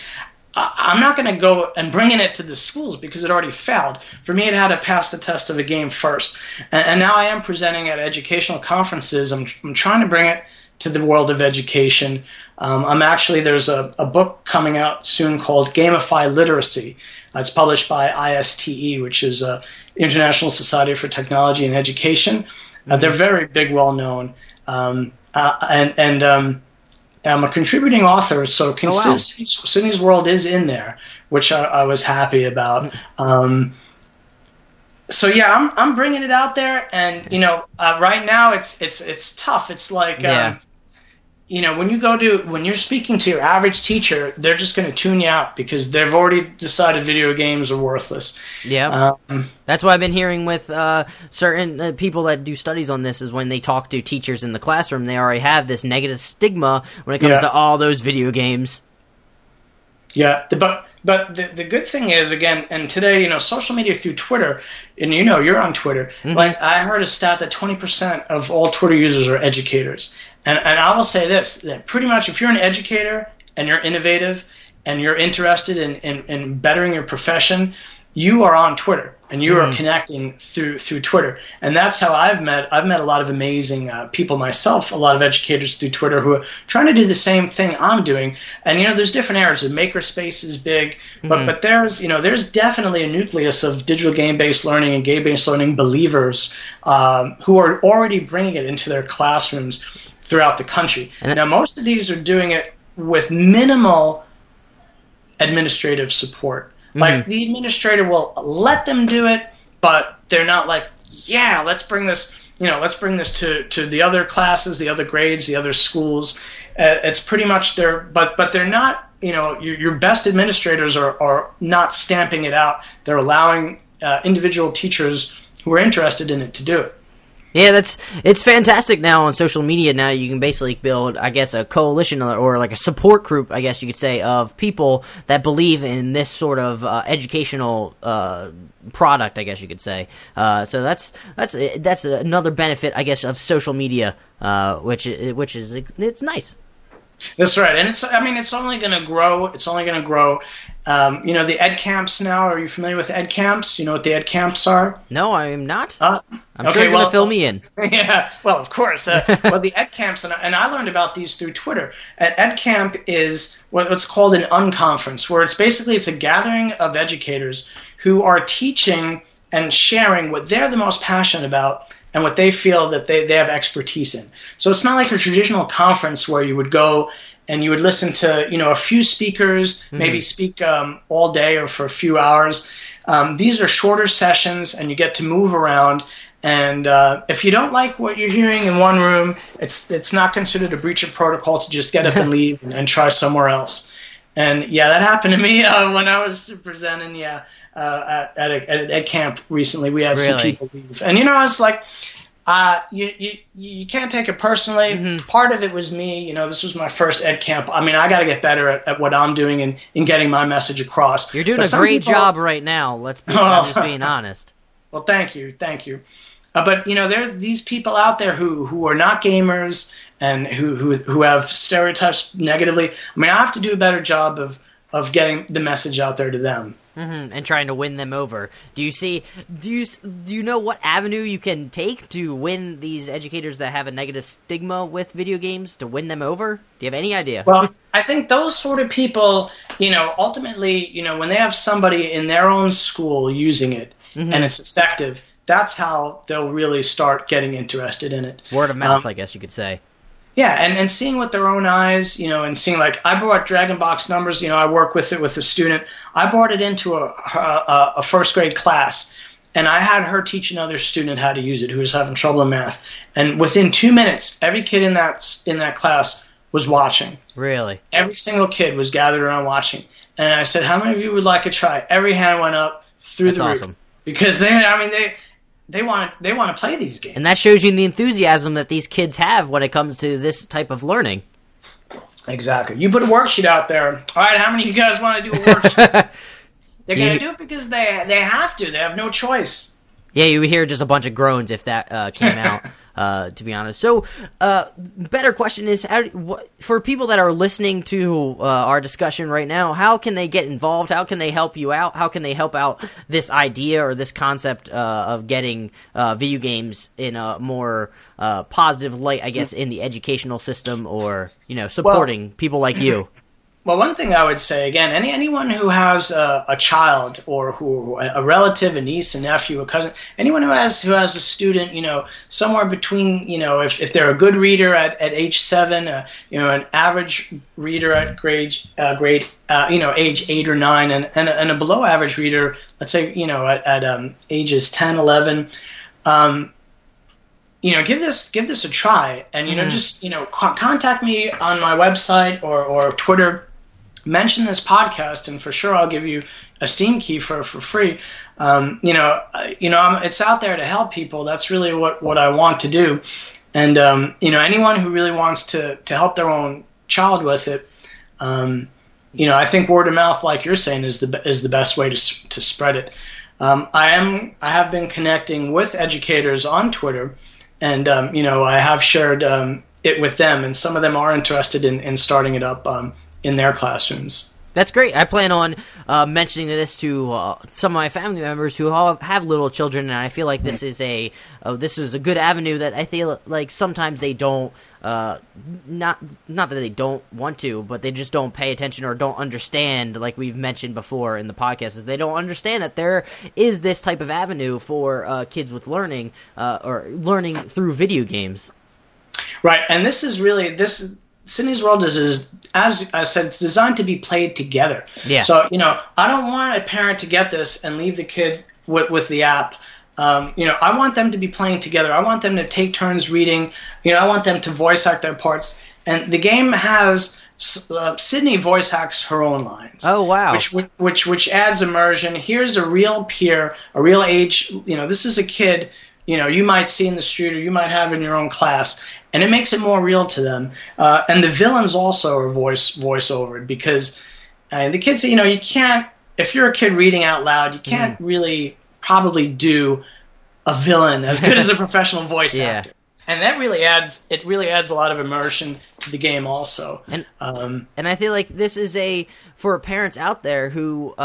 I'm not going to go and bring it to the schools because it already failed. For me, it had to pass the test of the game first. And now I am presenting at educational conferences. I'm trying to bring it to the world of education. There's a book coming out soon called Gamify Literacy. It's published by ISTE, which is International Society for Technology and Education. They're very big, well-known. I'm a contributing author, so Sydney's World is in there, which I was happy about. I'm bringing it out there, and right now it's tough. It's like when you're speaking to your average teacher, they're just going to tune you out because they've already decided video games are worthless. Yeah, that's what I've been hearing with certain people that do studies on this. Is when they talk to teachers in the classroom, they already have this negative stigma when it comes to all those video games. Yeah, but the good thing is, again, and today, social media through Twitter, and you're on Twitter. Mm-hmm. Like, I heard a stat that 20% of all Twitter users are educators. And I will say this, that pretty much if you're an educator and you're innovative and you're interested in bettering your profession, you are on Twitter and you are connecting through Twitter. And that's how I've met a lot of amazing people myself, a lot of educators through Twitter who are trying to do the same thing I'm doing. And there's different areas. The makerspace is big, but there's definitely a nucleus of digital game-based learning and game-based learning believers who are already bringing it into their classrooms throughout the country. Now, most of these are doing it with minimal administrative support. Like, the administrator will let them do it, but they're not like, let's bring this to the other classes, the other grades, the other schools. It's pretty much but they're not, your best administrators are not stamping it out. They're allowing individual teachers who are interested in it to do it. Yeah, it's fantastic now on social media. Now you can basically build, I guess, a coalition or like a support group, I guess you could say, of people that believe in this sort of educational product, I guess you could say. So that's another benefit, I guess, of social media, which is it's nice. That's right, and it's only going to grow. It's only going to grow. The ed camps now. Are you familiar with ed camps? You know what the ed camps are? No, I am not. I'm sure you're going to fill me in. Yeah, well, of course. Well, the ed camps, and I learned about these through Twitter. An ed camp is what's called an unconference, where it's a gathering of educators who are teaching and sharing what they're the most passionate about and what they feel that they have expertise in. So it's not like a traditional conference where you would go and you would listen to, a few speakers, maybe speak all day or for a few hours. These are shorter sessions, and you get to move around. And if you don't like what you're hearing in one room, it's not considered a breach of protocol to just get up and leave and try somewhere else. And yeah, that happened to me when I was presenting. At an ed camp recently, we had some people leave, and it's like. You can't take it personally. Mm-hmm. Part of it was me. This was my first ed camp. I mean, I got to get better at what I'm doing and in getting my message across. You're doing a great job right now. I'm just being honest. Well, thank you. But there are these people out there who are not gamers and who have stereotypes negatively. I mean, I have to do a better job of getting the message out there to them. Mm-hmm, and trying to win them over. Do you know what avenue you can take to win these educators that have a negative stigma with video games, to win them over? Do you have any idea? Well, I think those sort of people, ultimately, when they have somebody in their own school using it and it's effective, that's how they'll really start getting interested in it. Word of mouth, I guess you could say. Yeah, and seeing with their own eyes, and seeing, like, I brought Dragon Box Numbers, I work with it with a student. I brought it into a first grade class, and I had her teach another student how to use it who was having trouble in math. And within 2 minutes, every kid in that class was watching. Really? Every single kid was gathered around watching. And I said, how many of you would like a try? Every hand went up through the roof. Awesome. Because they want to play these games. And that shows you the enthusiasm that these kids have when it comes to this type of learning. Exactly. You put a worksheet out there. All right, how many of you guys want to do a worksheet? They're going to do it because they have to. They have no choice. Yeah, you would hear just a bunch of groans if that came out, to be honest. So, better question is, for people that are listening to our discussion right now, how can they get involved? How can they help you out? How can they help out this idea or this concept of getting video games in a more positive light, I guess, in the educational system, or supporting people like you? Well, one thing I would say, again, anyone who has a child or a relative, a niece, a nephew, a cousin, anyone who has a student, somewhere between, if they're a good reader at age 7, an average reader at age 8 or 9, and a below average reader, let's say, at ages 10, 11. Give this a try, and just contact me on my website or Twitter. Mention this podcast, and for sure I'll give you a Steam key for free. It's out there to help people. That's really what I want to do. And anyone who really wants to help their own child with it, I think word of mouth, like you're saying, is the best way to spread it. I have been connecting with educators on Twitter, and I have shared it with them, and some of them are interested in starting it up in their classrooms. That's great. I plan on mentioning this to some of my family members who have little children, and I feel like this is a good avenue that I feel like sometimes they don't not that they don't want to, but they just don't pay attention or don't understand. Like we've mentioned before in the podcast, is they don't understand that there is this type of avenue for kids with learning or learning through video games. Right, and this is really Sydney's World is, as I said, it's designed to be played together. Yeah. So, I don't want a parent to get this and leave the kid with the app. I want them to be playing together. I want them to take turns reading. I want them to voice act their parts. And the game has Sydney voice acts her own lines. Oh, wow. Which adds immersion. Here's a real peer, a real age. This is a kid you might see in the street or you might have in your own class, and it makes it more real to them. And the villains also are voice-overed because the kids, you can't, if you're a kid reading out loud, you can't really probably do a villain as good as a professional voice actor. And that really adds a lot of immersion to the game also. And I feel like this is for parents out there who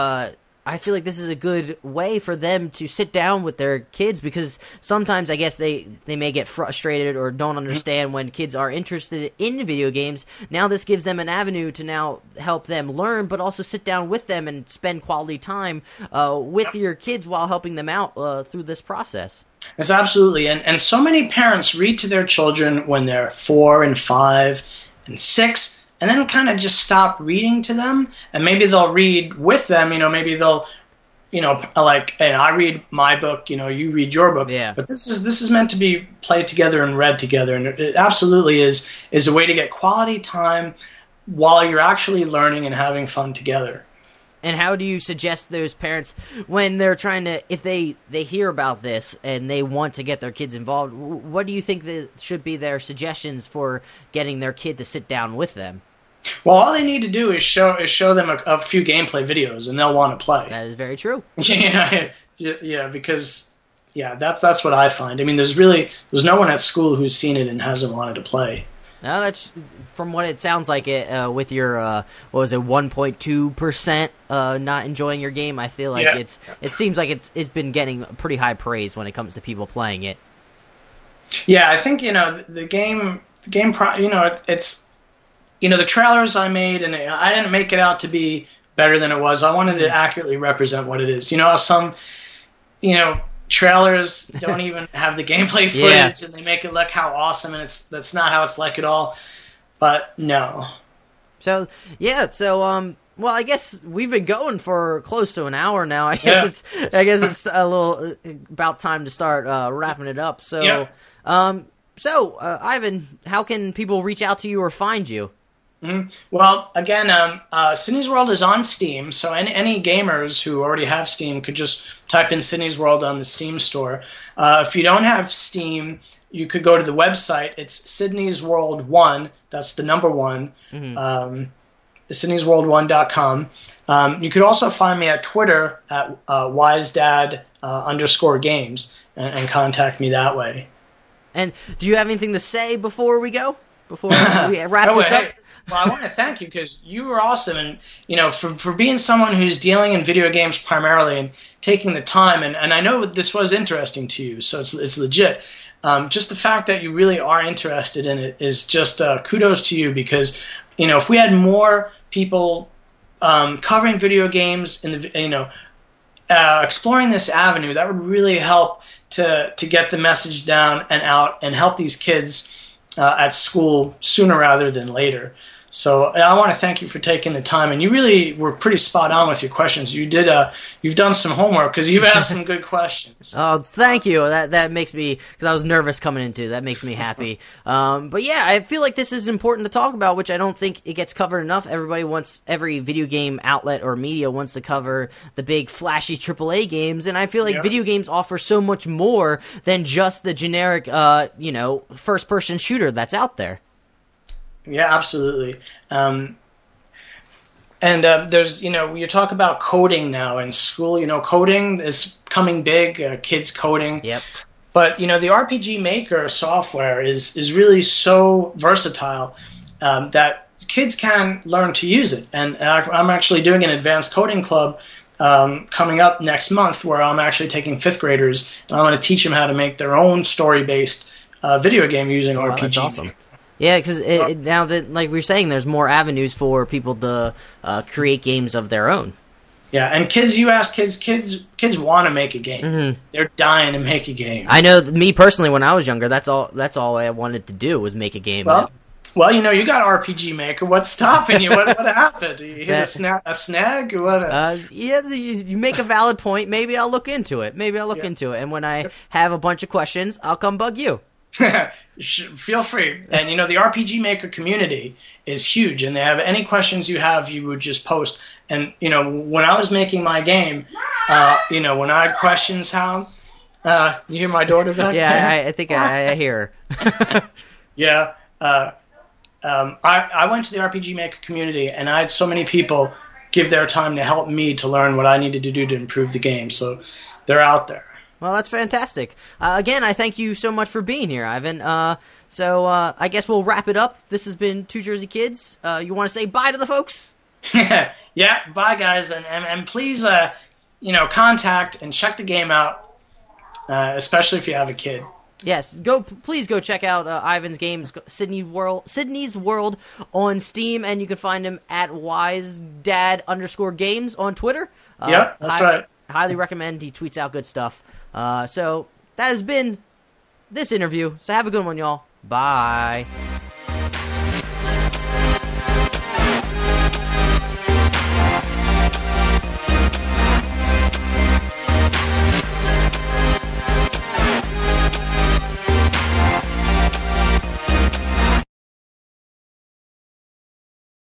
I feel like this is a good way for them to sit down with their kids, because sometimes I guess they may get frustrated or don't understand when kids are interested in video games. Now this gives them an avenue to now help them learn, but also sit down with them and spend quality time with your kids while helping them out through this process. Yes, absolutely. And so many parents read to their children when they're 4 and 5 and 6, and then kind of just stop reading to them, and maybe they'll read with them. Maybe they'll, like, and I read my book, you read your book. Yeah. But this is meant to be played together and read together, and it absolutely is a way to get quality time while you're actually learning and having fun together. And how do you suggest those parents, when they're trying to, if they hear about this and they want to get their kids involved, what do you think that should be their suggestions for getting their kid to sit down with them? Well, all they need to do is show them a few gameplay videos, and they'll want to play. That is very true. Yeah, because that's what I find. I mean, there's no one at school who's seen it and hasn't wanted to play. No, that's from what it sounds like. It with your 1.2% not enjoying your game. I feel like it seems like it's been getting pretty high praise when it comes to people playing it. Yeah, I think the game. It's the trailers I made, and I didn't make it out to be better than it was. I wanted to accurately represent what it is. Some trailers don't even have the gameplay footage, and they make it look how awesome, and that's not how it's like at all. But no. So well, I guess we've been going for close to an hour now. I guess it's a little about time to start wrapping it up. So Ivan, how can people reach out to you or find you? Mm-hmm. Well, again, Sydney's World is on Steam, so any gamers who already have Steam could just type in Sydney's World on the Steam store. If you don't have Steam, you could go to the website. It's Sydney's World 1. That's the number 1. Mm-hmm. Sydney'sWorld1.com. You could also find me at Twitter at wisedad_games and contact me that way. And do you have anything to say before we go? Before we wrap this up? Well, I want to thank you because you were awesome, and for being someone who's dealing in video games primarily and taking the time, and I know this was interesting to you, so it's legit. Just the fact that you really are interested in it is just kudos to you, because if we had more people covering video games in the exploring this avenue, that would really help to get the message down and out and help these kids at school sooner rather than later. So I want to thank you for taking the time, and you really were pretty spot on with your questions. You've done some homework because you've asked some good questions. Oh, thank you. That makes me, because I was nervous coming into, that makes me happy. But yeah, I feel like this is important to talk about, which I don't think it gets covered enough. Every video game outlet or media wants to cover the big flashy AAA games, and I feel like video games offer so much more than just the generic, first-person shooter that's out there. Yeah, absolutely. And there's, you talk about coding now in school. Coding is coming big, kids coding. Yep. But, the RPG Maker software is really so versatile that kids can learn to use it. And I'm actually doing an advanced coding club coming up next month where I'm actually taking 5th graders, and I'm going to teach them how to make their own story-based video game using RPG. That's awesome. Yeah, because now that, like we were saying, there's more avenues for people to create games of their own. Yeah, and kids want to make a game. Mm-hmm. They're dying to make a game. I know, me personally, when I was younger, that's all I wanted to do was make a game. Well, you got RPG Maker. What's stopping you? What happened? You hit a snag? What? You make a valid point. Maybe I'll look into it. And when I have a bunch of questions, I'll come bug you. Feel free. And the RPG Maker community is huge, and they have any questions you have, you would just post. And when I was making my game, when I had questions, you hear my daughter back there? Yeah, I think I hear her. Yeah. I went to the RPG Maker community, and I had so many people give their time to help me to learn what I needed to do to improve the game. So they're out there. Well, that's fantastic. Again, I thank you so much for being here, Ivan. So I guess we'll wrap it up. This has been Two Jersey Kids. You want to say bye to the folks? Yeah, bye, guys. And please, contact and check the game out, especially if you have a kid. Yes, please go check out Ivan's games, Sydney's World on Steam, and you can find him at wisedad_games on Twitter. Yeah, that's right. Highly recommend. He tweets out good stuff. So that has been this interview. So have a good one, y'all. Bye.